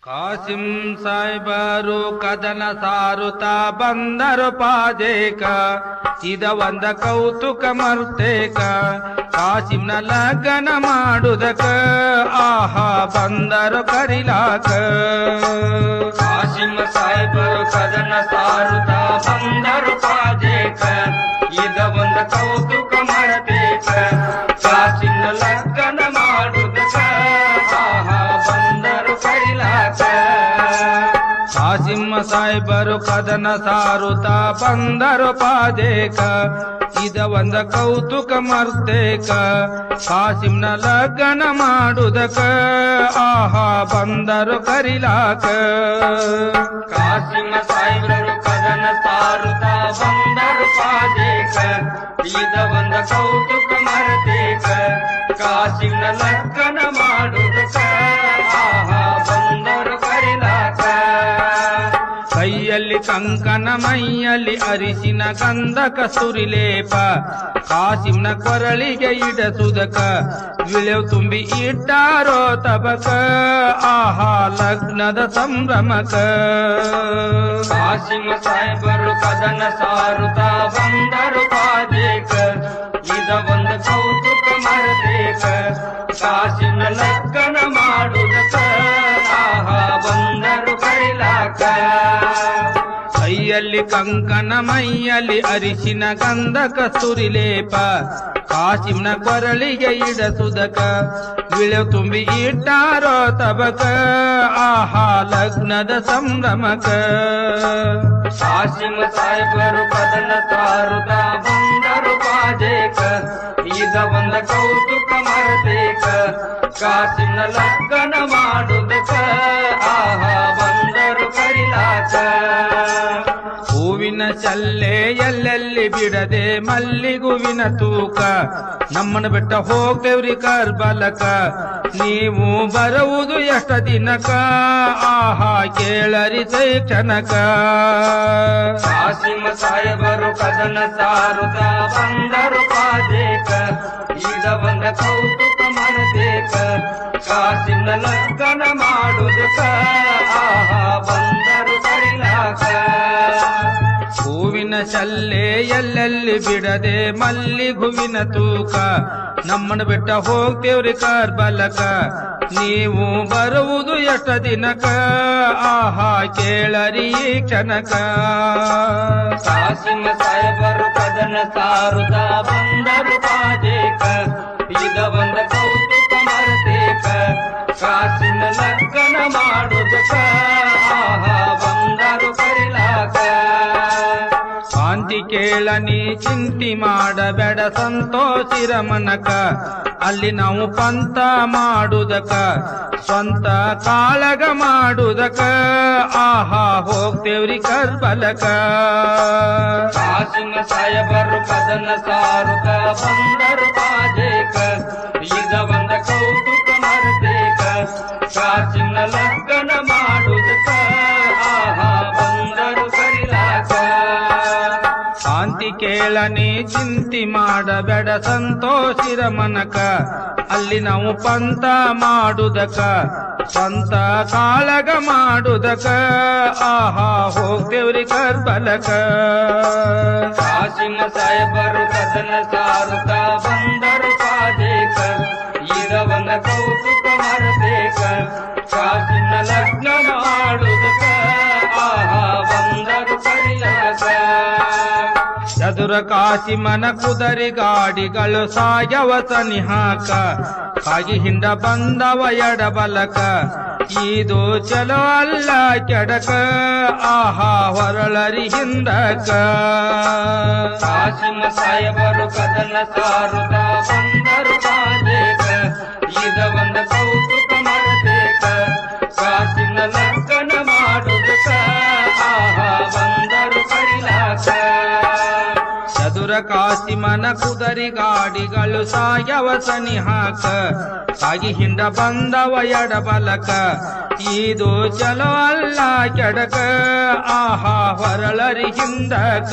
ಕಾಸಿಂ ಸಾಯ್ಬರು ಕದನ ಸಾರುತ್ತಾ ಬಂದರು ಪಾದೇಕ ಇದ ಒಂದ ಕೌತುಕ ಮರ್ತೇಕ ಕಾಸಿಂನ ಲಗ್ನ ಮಾಡುದಕ ಆಹಾ ಬಂದರು ಕರಿಲಾಕ ಕಾಸಿಂ ಸಾಯ್ಬರು ಕದನ ಸಾರುತ್ತಾ ಬಂದರು ಪಾದೇಕ ಇದ ಒಂದ ಕೌತುಕ ಮರ್ತೇಕ ಕಾಸಿಂನ ಲಗ್ನ ಮಾಡುದಕ ಆಹಾ ಬಂದರು ಕರಿಲಾಕ ಕಾಸಿಂ ಸಾಯ್ಬರು ಕದನ ಸಾರುತ್ತಾ ಬಂದರು ಪಾದೇಕ ಇದ ಒಂದ ಕೌತುಕ ಮರ್ತೇಕ ಕಾಸಿಂನ ಲಗ್ನ ಮಾಡುದಕ ಆಹಾ ಬಂದರು ಕರಿಲಾಕ ಕಾಸಿಂ ಸಾಯ್ಬರು ಕದನ ಸಾರುತ್ತಾ ಬಂದರು ಪಾದೇಕ ಇದ ಒಂದ ಕೌತುಕ ಮರ್ತೇಕ ಕಾಸಿಂನ ಲಗ್ನ ಮಾಡುದಕ ಆಹಾ ಬಂದರು ಕರಿಲಾಕ ಕೈಯಲ್ಲಿ ಕಂಕನ ಮೈಯಲ್ಲಿ ಅರಿಸಿನ ಗಂಧಕ ಸುರಿಲೇಪ ಕಾಸಿಂನ ಕೊರಳಿಗೆ ಇಡಸುದಕ ವಿಳೆವು ತುಂಬಿ ಇಟ್ಟಾರೋ ತಬಕ ಆಹಾ ಲಗ್ನದ ಸಂಭ್ರಮಕ ಕಾಸಿಂ ಸಾಯ್ಬರು ಕದನ ಸಾರುತ್ತಾ ಬಂದರು ಪಾದೇಕ ಇದ ಒಂದು ಕೌತುಕ ಮರತೇಕ ಕಾಸಿಂನ ಲಗ್ನ ಮಾಡುದಕ ಆಹಾ ಬಂದರು ಕರಿಲಾಕ ಕೈಯಲ್ಲಿ ಕಂಕನ ಮೈಯಲ್ಲಿ ಅರಿಸಿನ ಗಂಧಕ ಸುರಿಲೇಪ ಕಾಸಿಂನ ಕೊರಳಿಗೆ ಇಡಸುದಕ ವಿಳೆವು ತುಂಬಿ ಇಟ್ಟಾರೋ ತಬಕ ಆಹಾ ಲಗ್ನದ ಸಂಭ್ರಮಕ ಕಾಸಿಂ ಸಾಯ್ಬರು ಕದನ ಸಾರುತ್ತಾ ಬಂದರು ಪಾದೇಕ ಇದ ಒಂದ ಕೌತುಕ ಮರತೇಕ ಕಾಸಿಂನ ಲಗ್ನ ಮಾಡುದಕ ಆಹಾ ಬಂದರು ಕರಿಲಾಕ ಹೂವಿನ ಚಲ್ಲೆ ಎಲ್ಲೆಲ್ಲಿ ಬಿಡದೆ ಮಲ್ಲಿಗುವಿನ ತೂಕ ನಮ್ಮನ ಬೆಟ್ಟ ಹೋಗ್ತೇವ್ರಿ ಕರ್ಬಲಕ ನೀವು ಬರುವುದು ಎಷ್ಟ ದಿನಕ ಆಹಾ ಕೇಳರಿ ಕ್ಷಣಕ ಕಾಸಿಂ ಸಾಯ್ಬರು ಕದನ ಸಾರುತ್ತಾ ಬಂದರು ಪಾದೇಕ ಇದ ಒಂದ ಕೌತುಕ ಮರತೇಕ ಕಾಸಿಂನ ಲಗ್ನ ಮಾಡುದಕ ಆಹಾ ಬಂದರು ಕರಿಲಾಕ ಹೂವಿನ ಚಲ್ಲೆ ಎಲ್ಲೆಲ್ಲಿ ಬಿಡದೆ ಮಲ್ಲಿಗುವಿನ ತೂಕ ನಮ್ಮನ ಬೆಟ್ಟ ಹೋಗ್ತೇವ್ರಿ ಕರ್ಬಲಕ ನೀವು ಬರುವುದು ಎಷ್ಟ ದಿನಕ ಆಹಾ ಕೇಳರಿ ಕ್ಷಣಕ ಕಾಸಿಂ ಸಾಯ್ಬರು ಕದನ ಸಾರುತ್ತಾ ಬಂದರು ಪಾದೇಕ ಇದ ಒಂದ ಕೌತುಕ ಮರತೇಕ ಕಾಸಿಂನ ಲಗ್ನ ಮಾಡುದಕ ಆಹಾ ಬಂದರು ಕರಿಲಾಕ ಶಾಂತಿ ಕೇಳನಿ ಚಿಂತಿ ಮಾಡಬೇಡ ಸಂತೋಷಿರ ಮನಕ ಅಲ್ಲಿ ನಾವು ಪಂಥ ಮಾಡುದಕ ಸ್ವಂತ ಕಾಳಗ ಮಾಡುದಕ ಆಹಾ ಹೋಗ್ತೇವ್ರಿ ಕರ್ಬಲಕ ಕಾಸಿಂ ಸಾಯ್ಬರು ಕದನ ಸಾರುತ್ತಾ ಬಂದರು ಪಾದೇಕ ಇದ ಒಂದ ಕೌತುಕ ಮರತೇಕ ಕಾಸಿಂನ ಲಗ್ನ ಮಾಡುದಕ ಆಹಾ ಬಂದರು ಕರಿಲಾಕ ಶಾಂತಿ ಕೇಳನಿ ಚಿಂತಿ ಮಾಡಬೇಡ ಸಂತೋಷಿರ ಮನಕ ಅಲ್ಲಿ ನಾವು ಪಂಥ ಮಾಡುದಕ ಸ್ವಂತ ಕಾಳಗ ಮಾಡುದಕ ಆಹಾ ಹೋಗ್ತೇವ್ರಿ ಕರ್ಬಲಕ ಕಾಸಿಂ ಸಾಯ್ಬರು ಕದನ ಸಾರುತ್ತಾ ಬಂದರು ಪಾದೇಕ ಇದ ಒಂದ ಕೌತುಕ ಮರತೇಕ ಕಾಸಿಂನ ಲಗ್ನ ಮಾಡುದಕ ಆಹಾ ಬಂದರು ಕರಿಲಾಕ ಚದುರ ಕಾಸಿಮನ ಕುದರಿ ಗಾಡಿಗಳು ಸಾಯವ ಸನಿಹಾಕ ಕಾಗಿ ಹಿಂಡ ಬಂದವ ಎಡಬಲಕ ಇದು ಚಲೋ ಅಲ್ಲ ಕೆಡಕ ಆಹಾ ಹೊರಳರಿ ಹಿಂದಕ ಕಾಸಿಂ ಸಾಯ್ಬರು ಕದನ ಸಾರುತ್ತಾ ಬಂದರು ಪಾದೇಕ ಇದ ಒಂದ ಕೌತುಕ ಮರತೇಕ ಕಾಸಿಂನ ಲಗ್ನ ಮಾಡುದಕ ಆಹಾ ಬಂದರು ಕರಿಲಾಕ ಚದುರ ಕಾಸಿಮನ ಕುದರಿ ಗಾಡಿಗಳು ಸಾಯವ ಸನಿಹಾಕ ಕಾಗಿ ಹಿಂಡ ಬಂದವ ಎಡಬಲಕ ಇದು ಚಲೋ ಅಲ್ಲ ಕೆಡಕ ಆಹಾ ಹೊರಳರಿ ಹಿಂದಕ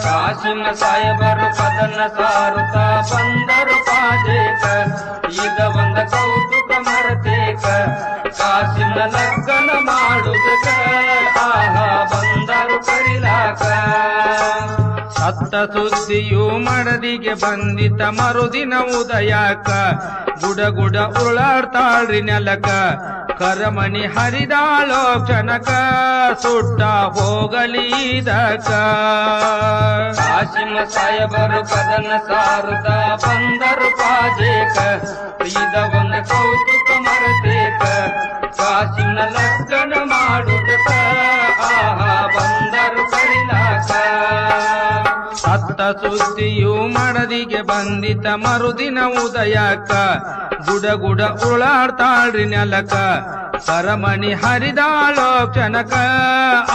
ಕಾಸಿಮ ಸಾಹೇಬರು ಕದನ ಸಾರುತ್ತ ಬಂದರು ಪಾದೇಕ ಇದ ಒಂದ ಕೌತುಕ ಮರತೇಕ ಕಾಸಿನ ಲಗ್ನ ಮಾಡುದಕ ಆಹಾ ಬಂದರು ಕರಿಲಾಕ ಸತ್ತ ಸುದ್ದಿಯು ಮಡದಿಗೆ ಬಂದಿತ ಮರುದಿನ ಉದಯಕ ಗುಡಗುಡ ಉರುಳಾಡ್ತಾಳ್ರಿ ನೆಲಕ ಕರಮಣಿ ಹರಿದಾಳೋ ಕ್ಷಣಕ ಸುಟ್ಟ ಹೋಗಲಿದಕ ಕಾಸಿಮ ಸಾಹೇಬರು ಕದನ ಸಾರುತ್ತ ಬಂದರು ಪಾದೇಕ ಇದ ಒಂದ ಕೌತುಕ ಮರತೇಕ ಕಾಸಿನ ಲಗ್ನ ಮಾಡುದಕ ಆಹಾ ಬಂದರು ಕರಿಲಾಕ ಸತ್ತ ಸುದ್ದಿಯು ಮಡದಿಗೆ ಬಂದಿತ ಮರುದಿನ ಉದಯಕ ಗುಡಗುಡ ಉರುಳಾಡ್ತಾಳ್ರಿ ನೆಲಕ ಕರಮಣಿ ಹರಿದಾಳೋ ಕ್ಷಣಕ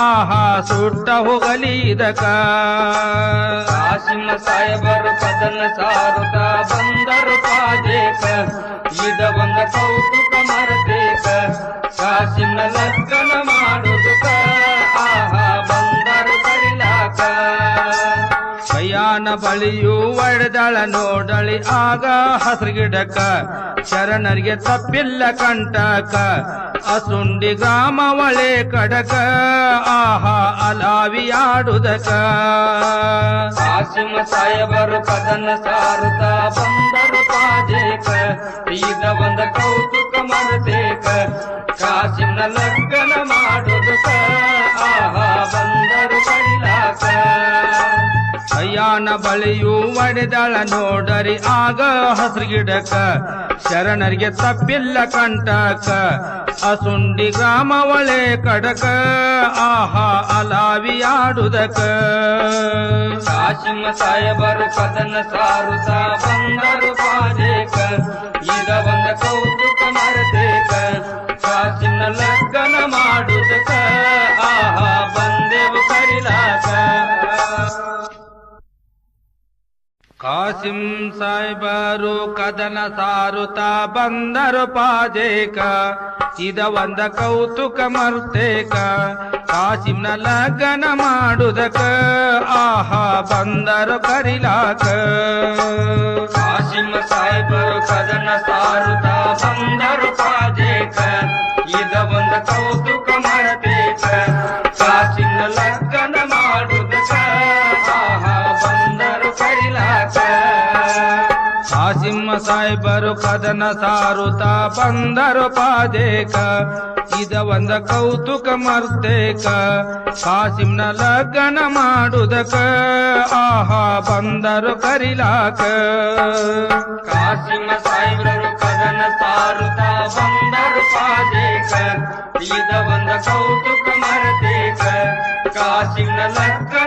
ಆಹಾ ಸುಟ್ಟ ಹೋಗಲಿದಕ ಕಾಸಿಮ ಸಾಹೇಬರು ಕದನ ಸಾರುತ್ತ ಬಂದರು ಪಾದೇಕ ಇದ ಒಂದ ಕೌತುಕ ಮರತೇಕ ಕಾಸಿನ ಲಗ್ನ ಮಾಡುದಕ ಆಹಾ ಬಂದರು ಕರಿಲಾಕ ಕೈಯಾನ ಬಳಿಯು ಒಡೆದಳ ನೋಡಳಿ ಆಗ ಹಸ್ರಗಿಡಕ ಶರಣರಿಗೆ ತಪ್ಪಿಲ್ಲ ಕಂಟಕ ಅಸುಂಡಿ ಗ್ರಾಮ ಒಳೆ ಕಡಕ ಆಹಾ ಅಲಾವಿಯಾಡುದಕ ಕಾಸಿಮ ಸಾಹೇಬರು ಕದನ ಸಾರುತ್ತ ಬಂದರು ಪಾದೇಕ ಇದ ಒಂದ ಕೌತುಕ ಮರತೇಕ ಕಾಸಿನ ಲಗ್ನ ಮಾಡುದಕ ಆಹಾ ಬಂದರು ಕರಿಲಾಕ ಕೈಯಾನ ಬಳಿಯು ಒಡೆದಳ ನೋಡರಿ ಆಗ ಹಸ್ರಗಿಡಕ ಶರಣರಿಗೆ ತಪ್ಪಿಲ್ಲ ಕಂಟಕ ಅಸುಂಡಿ ಗ್ರಾಮ ಒಳೆ ಕಡಕ ಆಹಾ ಅಲಾವಿಯಾಡುದಕ ಕಾಸಿಮ ಸಾಹೇಬರು ಕದನ ಸಾರುತ್ತ ಬಂದರು ಪಾದೇಕ ಇದ ಒಂದ ಕೌತುಕ ಮರತೇಕ ಕಾಸಿನ ಲಗ್ನ ಮಾಡುದಕ ಆಹಾ ಬಂದೆವು ಕರಿಲಾಕ ಕಾಸಿಂ ಸಾಹೇಬರು ಕದನ ಸಾರುತ್ತ ಬಂದರು ಪಾದೇಕ ಇದ ಒಂದ ಕೌತುಕ ಮರ್ತೇಕ ಕಾಸಿಂನ ಲಗ್ನ ಮಾಡುದಕ ಆಹಾ ಬಂದರು ಕರಿಲಾಕ ಕಾಸಿಮ ಸಾಹೇಬರು ಕದನ ಸಾರುತ್ತ ಬಂದರು ಪಾದೇಕ ಇದ ಒಂದ ಕೌತುಕ ಮರತೇಕ ಕಾಸಿನ ಲಗ್ನ ಮಾಡುದಕ ಆಹಾ ಬಂದರು ಕರಿಲಾಕ ಕಾಸಿಂ ಸಾಹೇಬರು ಕದನ ಸಾರುತ್ತ ಬಂದರು ಪಾದೇಕ ಇದ ಒಂದ ಕೌತುಕ ಮರ್ತೇಕ ಕಾಸಿಂನ ಲಗ್ನ ಮಾಡುದಕ ಆಹಾ ಬಂದರು ಕರಿಲಾಕ ಕಾಸಿಮ ಸಾಹೇಬರು ಕದನ ಸಾರುತ್ತ ಬಂದರು ಪಾದೇಕ ಇದ ಒಂದ ಕೌತುಕ ಮರತೇಕ ಕಾಸಿನ ಲಗ್ನ